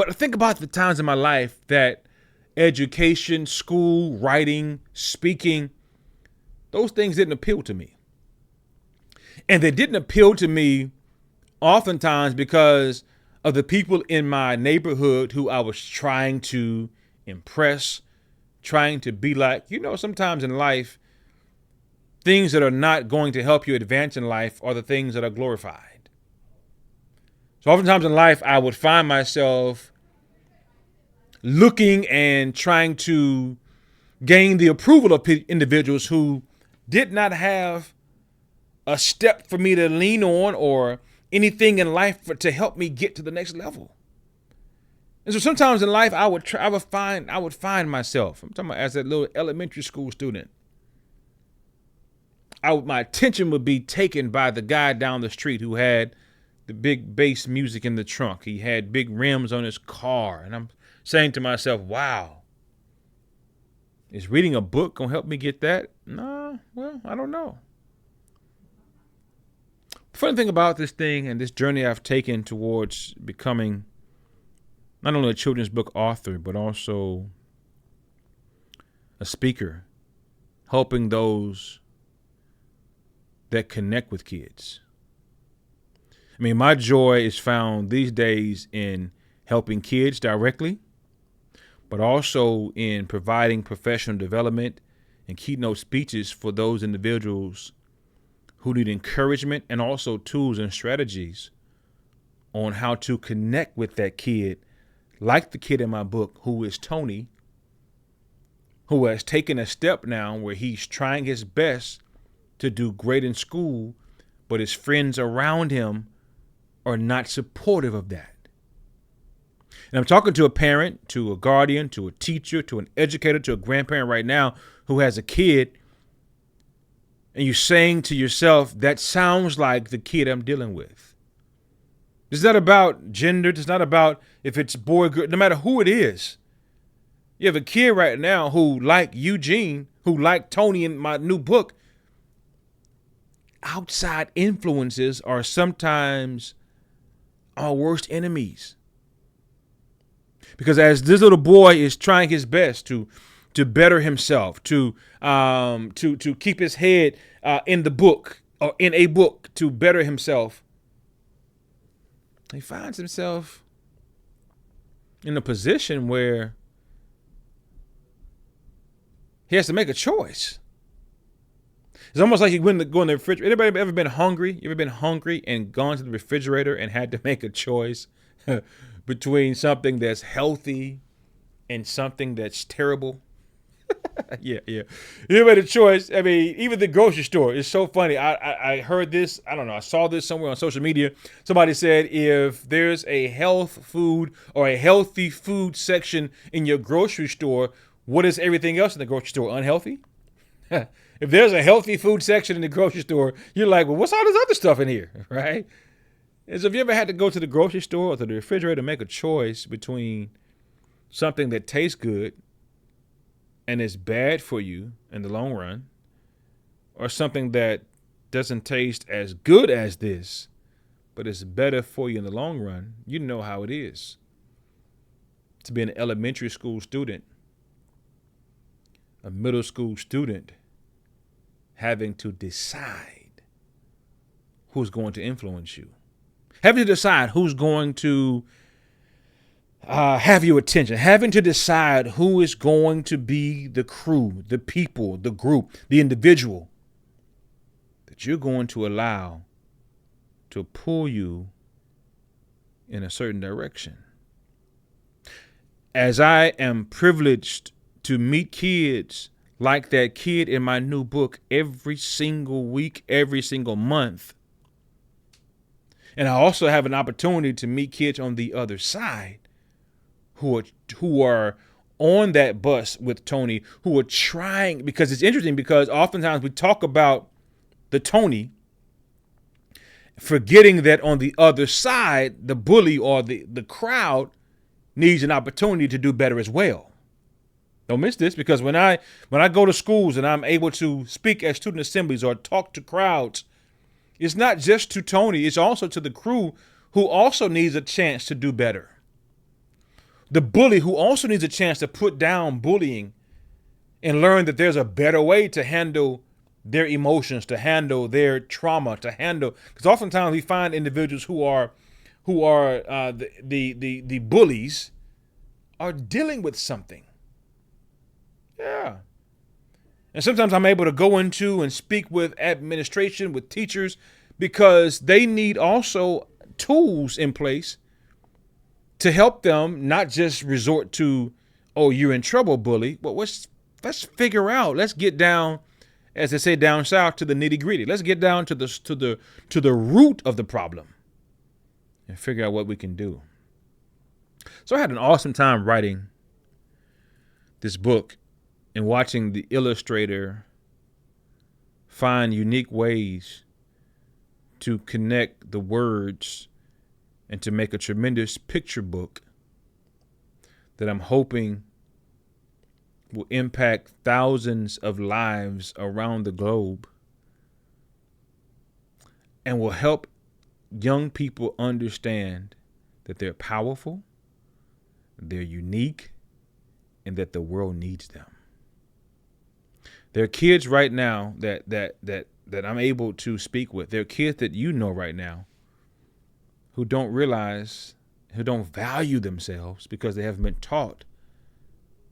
But I think about the times in my life that education, school, writing, speaking, those things didn't appeal to me. And they didn't appeal to me oftentimes because of the people in my neighborhood who I was trying to impress, trying to be like. Sometimes in life, things that are not going to help you advance in life are the things that are glorified. So oftentimes in life, I would find myself looking and trying to gain the approval of individuals who did not have a step for me to lean on or anything in life to help me get to the next level. And so sometimes in life, I would find myself. I'm talking about as a little elementary school student. My attention would be taken by the guy down the street who had the big bass music in the trunk. He had big rims on his car, and I'm saying to myself, "Wow, is reading a book gonna help me get that?" Nah, well, I don't know. The funny thing about this thing and this journey I've taken towards becoming not only a children's book author, but also a speaker, helping those that connect with kids. I mean, my joy is found these days in helping kids directly, but also in providing professional development and keynote speeches for those individuals who need encouragement and also tools and strategies on how to connect with that kid, like the kid in my book, who is Tony, who has taken a step now where he's trying his best to do great in school, but his friends around him are not supportive of that. And I'm talking to a parent, to a guardian, to a teacher, to an educator, to a grandparent right now who has a kid, and you're saying to yourself, that sounds like the kid I'm dealing with. It's not about gender. It's not about if it's boy, girl, no matter who it is. You have a kid right now who, like Eugene, who, like Tony in my new book, outside influences are sometimes our worst enemies. Because as this little boy is trying his best to better himself, to keep his head in the book or in a book, to better himself, he finds himself in a position where he has to make a choice. It's almost like he went to go in the refrigerator. Anybody ever been hungry? You ever been hungry and gone to the refrigerator and had to make a choice between something that's healthy and something that's terrible? Yeah. You made a choice. I mean, even the grocery store is so funny. I heard this. I don't know. I saw this somewhere on social media. Somebody said if there's a health food or a healthy food section in your grocery store, what is everything else in the grocery store? Unhealthy? If there's a healthy food section in the grocery store, you're like, well, what's all this other stuff in here, right? And so if you ever had to go to the grocery store or to the refrigerator to make a choice between something that tastes good and is bad for you in the long run, or something that doesn't taste as good as this, but is better for you in the long run, you know how it is to be an elementary school student, a middle school student, having to decide who's going to influence you, having to decide who's going to have your attention, having to decide who is going to be the crew, the people, the group, the individual that you're going to allow to pull you in a certain direction. As I am privileged to meet kids like that kid in my new book every single week, every single month. And I also have an opportunity to meet kids on the other side who are on that bus with Tony, who are trying, because it's interesting because oftentimes we talk about the Tony, forgetting that on the other side, the bully or the crowd needs an opportunity to do better as well. Don't miss this, because when I go to schools and I'm able to speak at student assemblies or talk to crowds, it's not just to Tony, it's also to the crew who also needs a chance to do better. the bully who also needs a chance to put down bullying and learn that there's a better way to handle their emotions, to handle their trauma, to handle, because oftentimes we find individuals who are the bullies are dealing with something. Yeah. And sometimes I'm able to go into and speak with administration, with teachers, because they need also tools in place to help them not just resort to, oh, you're in trouble, bully. But let's figure out. Let's get down, as they say down south, to the nitty gritty. Let's get down to the root of the problem and figure out what we can do. So I had an awesome time writing this book and watching the illustrator find unique ways to connect the words and to make a tremendous picture book that I'm hoping will impact thousands of lives around the globe and will help young people understand that they're powerful, they're unique, and that the world needs them. There are kids right now that I'm able to speak with. There are kids that you know right now who don't realize, who don't value themselves because they haven't been taught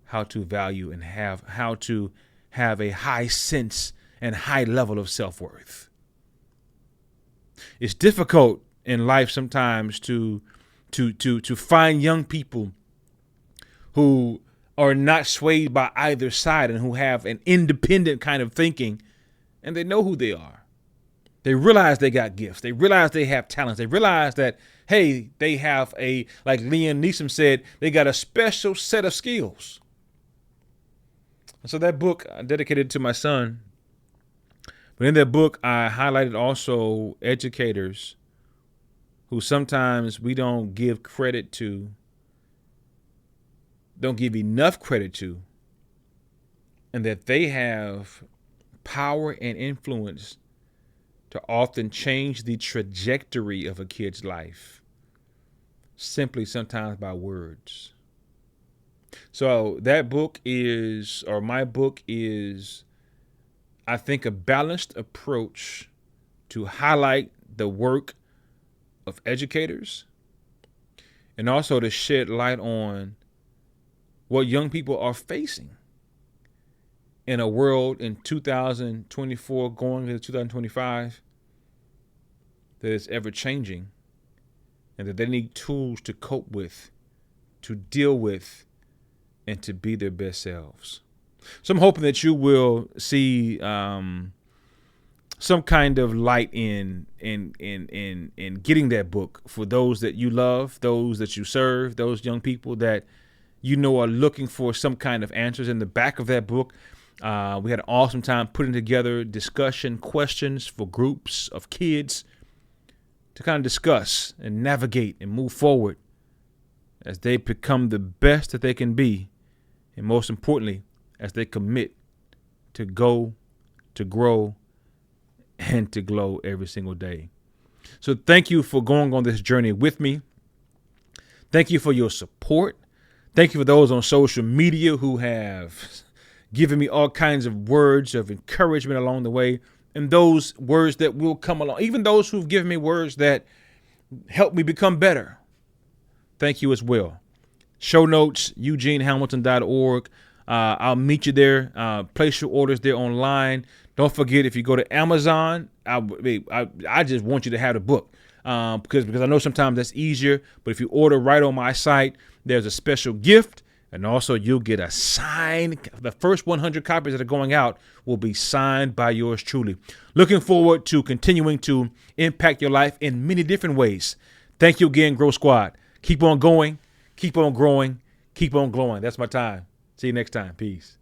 how to value and how to have a high sense and high level of self-worth. It's difficult in life sometimes to find young people who are not swayed by either side and who have an independent kind of thinking, and they know who they are. They realize they got gifts. They realize they have talents. They realize that, hey, they have like Liam Neeson said, they got a special set of skills. And so that book I dedicated to my son. But in that book, I highlighted also educators who sometimes we don't give credit to, don't give enough credit to, and that they have power and influence to often change the trajectory of a kid's life, simply sometimes by words. So that book is, or my book is, I think, a balanced approach to highlight the work of educators and also to shed light on what young people are facing in a world in 2024 going into 2025 that is ever changing, and that they need tools to cope with, to deal with, and to be their best selves. So I'm hoping that you will see some kind of light in getting that book for those that you love, those that you serve, those young people that you know are looking for some kind of answers. In the back of that book, we had an awesome time putting together discussion questions for groups of kids to kind of discuss and navigate and move forward as they become the best that they can be, and most importantly, as they commit to go, to grow, and to glow every single day. So thank you for going on this journey with me. Thank you for your support. Thank you for those on social media who have given me all kinds of words of encouragement along the way, and those words that will come along, even those who've given me words that help me become better. Thank you as well. Show notes, eugenehamilton.org. I'll meet you there. Place your orders there online. Don't forget, if you go to Amazon, I just want you to have the book because I know sometimes that's easier. But if you order right on my site, there's a special gift. And also you'll get a signed, the first 100 copies that are going out will be signed by yours truly. Looking forward to continuing to impact your life in many different ways. Thank you again, Grow Squad. Keep on going, keep on growing, keep on glowing. That's my time. See you next time. Peace.